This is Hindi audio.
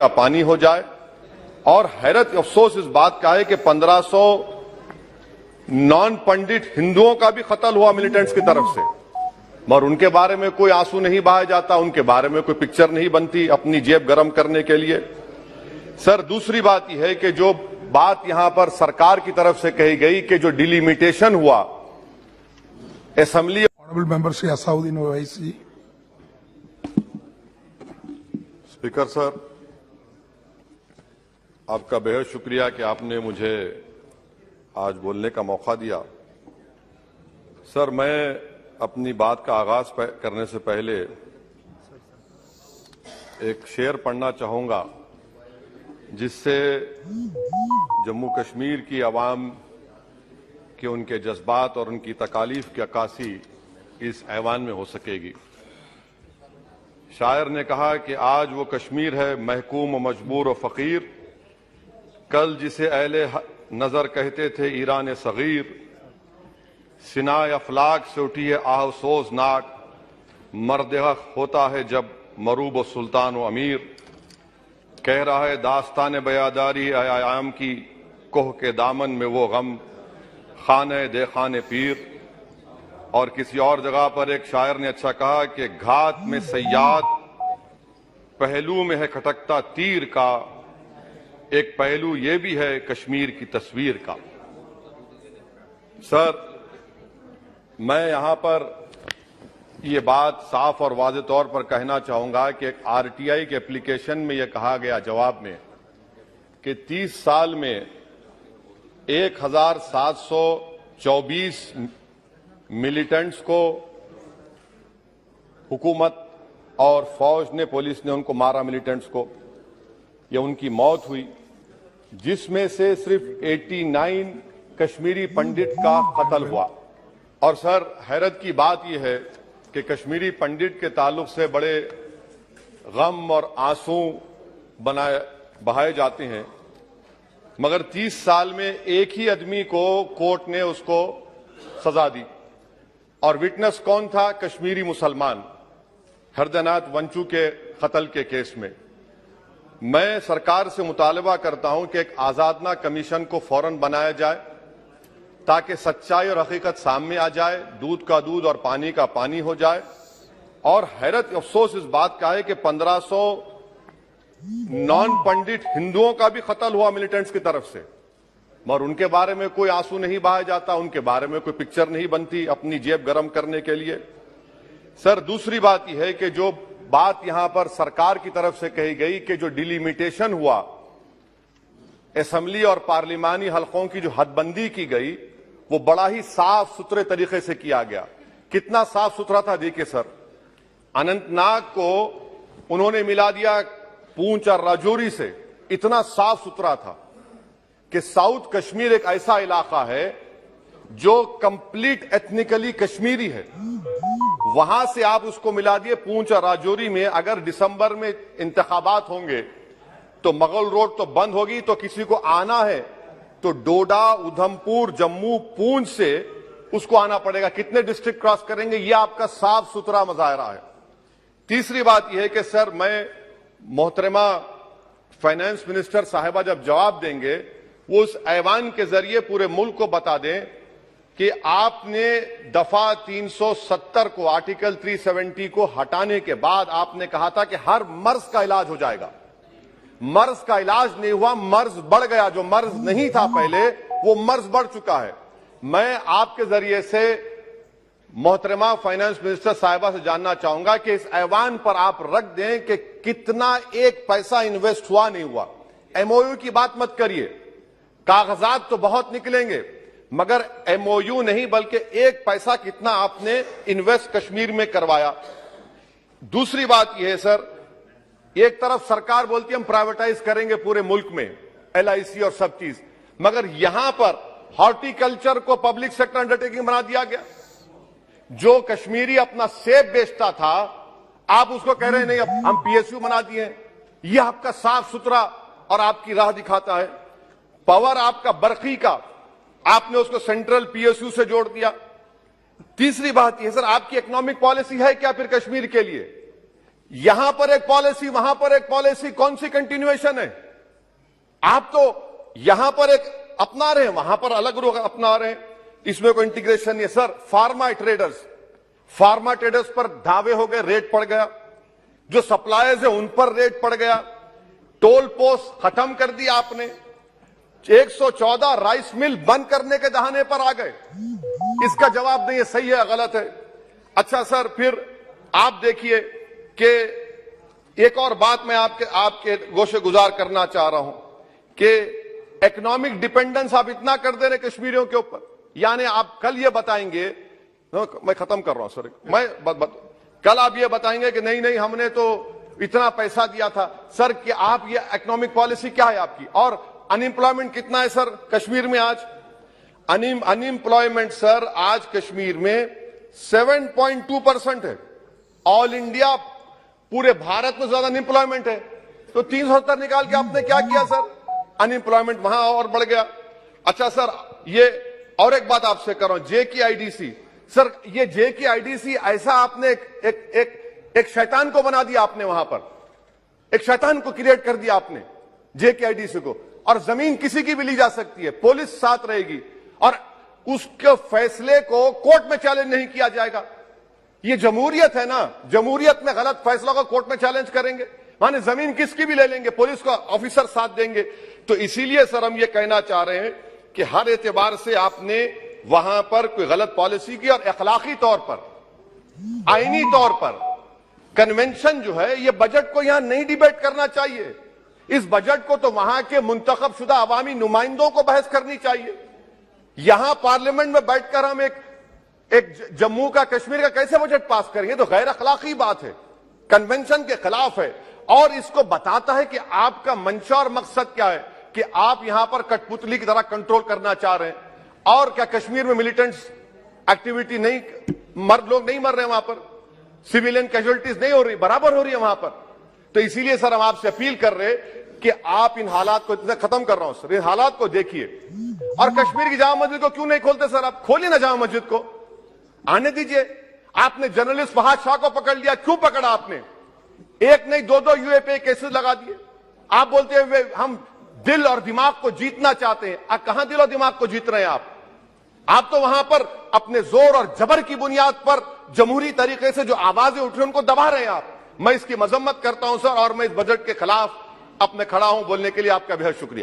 का पानी हो जाए। और हैरत अफसोस इस बात का है कि 1500 नॉन पंडित हिंदुओं का भी कत्ल हुआ मिलिटेंट्स की तरफ से, मगर उनके बारे में कोई आंसू नहीं बहाया जाता, उनके बारे में कोई पिक्चर नहीं बनती अपनी जेब गर्म करने के लिए। सर, दूसरी बात यह है कि जो बात यहां पर सरकार की तरफ से कही गई कि जो डिलिमिटेशन हुआ assembly. Honourable member Shri Asaduddin Owaisi. Speaker sir, आपका बेहद शुक्रिया कि आपने मुझे आज बोलने का मौका दिया। सर, मैं अपनी बात का आगाज करने से पहले एक शेर पढ़ना चाहूंगा जिससे जम्मू कश्मीर की आवाम के उनके जज्बात और उनकी तकालीफ की अक्कासी इस ऐवान में हो सकेगी। शायर ने कहा कि आज वो कश्मीर है महकूम मजबूर और फकीर, कल जिसे अहले नजर कहते थे ईरान सगीर, सिनाए अफलाक से उठी है आहसोजनाक, मर्द हक होता है जब मरूब व सुल्तान व अमीर, कह रहा है दास्तान बयादारी आयाम की, कोह के दामन में वो गम खाने दे खाने पीर। और किसी और जगह पर एक शायर ने अच्छा कहा कि घात में सयाद पहलू में है खटकता तीर का, एक पहलू ये भी है कश्मीर की तस्वीर का। सर, मैं यहां पर ये बात साफ और वाज़ेह तौर पर कहना चाहूंगा कि एक आरटीआई के एप्लीकेशन में यह कहा गया जवाब में कि 30 साल में 1724 मिलिटेंट्स को हुकूमत और फौज ने, पुलिस ने उनको मारा, मिलिटेंट्स को, यह उनकी मौत हुई, जिसमें से सिर्फ 89 कश्मीरी पंडित का कत्ल हुआ। और सर, हैरत की बात यह है कि कश्मीरी पंडित के ताल्लुक से बड़े गम और आंसू बहाए जाते हैं, मगर 30 साल में एक ही आदमी को कोर्ट ने उसको सजा दी, और विटनेस कौन था? कश्मीरी मुसलमान हरदनाथ वंचू के कत्ल के केस में। मैं सरकार से मुतालबा करता हूं कि एक आजादना कमीशन को फौरन बनाया जाए ताकि सच्चाई और हकीकत सामने आ जाए, दूध का दूध और पानी का पानी हो जाए। और हैरत अफसोस इस बात का है कि 1500 नॉन पंडित हिंदुओं का भी कत्ल हुआ मिलिटेंट्स की तरफ से, मगर उनके बारे में कोई आंसू नहीं बहाया जाता, उनके बारे में कोई पिक्चर नहीं बनती अपनी जेब गर्म करने के लिए। सर, दूसरी बात यह है कि जो बात यहां पर सरकार की तरफ से कही गई कि जो डिलिमिटेशन हुआ असेंबली और पार्लिमानी हलकों की, जो हदबंदी की गई, वो बड़ा ही साफ सुथरे तरीके से किया गया। कितना साफ सुथरा था देखिए सर, अनंतनाग को उन्होंने मिला दिया पूंछ और राजौरी से, इतना साफ सुथरा था कि साउथ कश्मीर एक ऐसा इलाका है जो कंप्लीट एथनिकली कश्मीरी है, वहां से आप उसको मिला दिए पूंछ और राजौरी में। अगर दिसंबर में इंतखाबात होंगे तो मुगल रोड तो बंद होगी, तो किसी को आना है तो डोडा, उधमपुर, जम्मू, पूंछ से उसको आना पड़ेगा। कितने डिस्ट्रिक्ट क्रॉस करेंगे? यह आपका साफ सुथरा मुजाहरा है। तीसरी बात यह है कि सर, मैं मोहतरमा फाइनेंस मिनिस्टर साहिबा जब जवाब देंगे, वो उस ऐवान के जरिए पूरे मुल्क को बता दें कि आपने दफा 370 को, आर्टिकल 370 को हटाने के बाद आपने कहा था कि हर मर्ज का इलाज हो जाएगा। मर्ज का इलाज नहीं हुआ, मर्ज बढ़ गया। जो मर्ज नहीं था पहले, वो मर्ज बढ़ चुका है। मैं आपके जरिए से मोहतरमा फाइनेंस मिनिस्टर साहिबा से जानना चाहूंगा कि इस ऐवान पर आप रख दें कि कितना एक पैसा इन्वेस्ट हुआ नहीं हुआ। एमओयू की बात मत करिए, कागजात तो बहुत निकलेंगे, मगर एमओयू नहीं, बल्कि एक पैसा कितना आपने इन्वेस्ट कश्मीर में करवाया। दूसरी बात यह है सर, एक तरफ सरकार बोलती है हम प्राइवेटाइज करेंगे पूरे मुल्क में, एलआईसी और सब चीज, मगर यहां पर हॉर्टिकल्चर को पब्लिक सेक्टर अंडरटेकिंग बना दिया गया। जो कश्मीरी अपना सेब बेचता था, आप उसको कह रहे हैं नहीं अब हम पीएसयू बना दिए। यह आपका साफ सुथरा और आपकी राह दिखाता है। पावर आपका बरकी का, आपने उसको सेंट्रल पीएसयू से जोड़ दिया। तीसरी बात यह सर, आपकी इकोनॉमिक पॉलिसी है क्या फिर कश्मीर के लिए? यहां पर एक पॉलिसी, वहां पर एक पॉलिसी, कौन सी कंटिन्यूएशन है? आप तो यहां पर एक अपना रहे हैं, वहां पर अलग लोग अपना रहे हैं, इसमें कोई इंटीग्रेशन नहीं है। सर, फार्मा ट्रेडर्स पर दावे हो गए, रेट पड़ गया, जो सप्लायर्स है उन पर रेट पड़ गया, टोल पोस्ट खत्म कर दिया आपने, 114 राइस मिल बंद करने के दहाने पर आ गए। इसका जवाब नहीं है सही है गलत है। अच्छा सर, फिर आप देखिए कि एक और बात मैं आपके गोशे गुजार करना चाह रहा हूं कि इकोनॉमिक डिपेंडेंस आप इतना कर दे रहे कश्मीरियों के ऊपर, यानी आप कल ये बताएंगे, मैं खत्म कर रहा हूं सर, कल आप ये बताएंगे कि नहीं हमने तो इतना पैसा दिया था। सर, कि आप ये इकोनॉमिक पॉलिसी क्या है आपकी? और अनएम्प्लॉयमेंट कितना है सर कश्मीर में आज? अनएम्प्लॉयमेंट सर आज कश्मीर में 7.2% है। ऑल इंडिया पूरे भारत में ज्यादा अनएम्प्लॉयमेंट है, तो 370 निकाल के आपने क्या किया सर? अनएम्प्लॉयमेंट वहां और बढ़ गया। अच्छा सर, ये और एक बात आपसे कर रहा हूं, JKIDC सर, ये JKIDC ऐसा आपने एक शैतान को बना दिया आपने, वहां पर एक शैतान को क्रिएट कर दिया आपने JKIDC को, और जमीन किसी की भी ली जा सकती है, पुलिस साथ रहेगी और उसके फैसले को कोर्ट में चैलेंज नहीं किया जाएगा। ये जमहूरियत है ना, जमहूरियत में गलत फैसलों को कोर्ट में चैलेंज करेंगे, माने जमीन किसकी भी ले लेंगे, पुलिस का ऑफिसर साथ देंगे। तो इसीलिए सर हम ये कहना चाह रहे हैं कि हर एतबार से आपने वहां पर कोई गलत पॉलिसी की, और अखलाकी तौर पर, आईनी तौर पर कन्वेंशन जो है, ये बजट को यहां नहीं डिबेट करना चाहिए। इस बजट को तो वहां के मुंतखब शुदा अवामी नुमाइंदों को बहस करनी चाहिए। यहां पार्लियामेंट में बैठकर हम एक जम्मू का, कश्मीर का कैसे बजट पास करेंगे? तो गैर अखलाकी बात है, कन्वेंशन के खिलाफ है, और इसको बताता है कि आपका मंशा और मकसद क्या है, कि आप यहां पर कठपुतली की तरह कंट्रोल करना चाह रहे हैं। और क्या कश्मीर में मिलिटेंट्स एक्टिविटी नहीं, लोग नहीं मर रहे वहां पर, सिविलियन कैजुअलिटीज नहीं हो रही, बराबर हो रही है वहां पर। तो इसीलिए सर हम आपसे अपील कर रहे कि आप इन हालात को, खत्म कर रहा हूं सर, इन हालात को देखिए। और कश्मीर की जामा मस्जिद को क्यों नहीं खोलते सर? आप खोलिए ना जामा मस्जिद को, आने दीजिए। आपने जर्नलिस्ट फहाद शाह को पकड़ लिया, क्यों पकड़ा आपने? एक नहीं दो UAPA केसेस लगा दिए। आप बोलते हैं हम दिल और दिमाग को जीतना चाहते हैं। कहां दिल और दिमाग को जीत रहे हैं आप तो वहां पर अपने जोर और जबर की बुनियाद पर जमहूरी तरीके से जो आवाजें उठ रही हैं उनको दबा रहे हैं आप। मैं इसकी मजम्मत करता हूं सर, और मैं इस बजट के खिलाफ अपने खड़ा हूं बोलने के लिए। आपका बेहद शुक्रिया।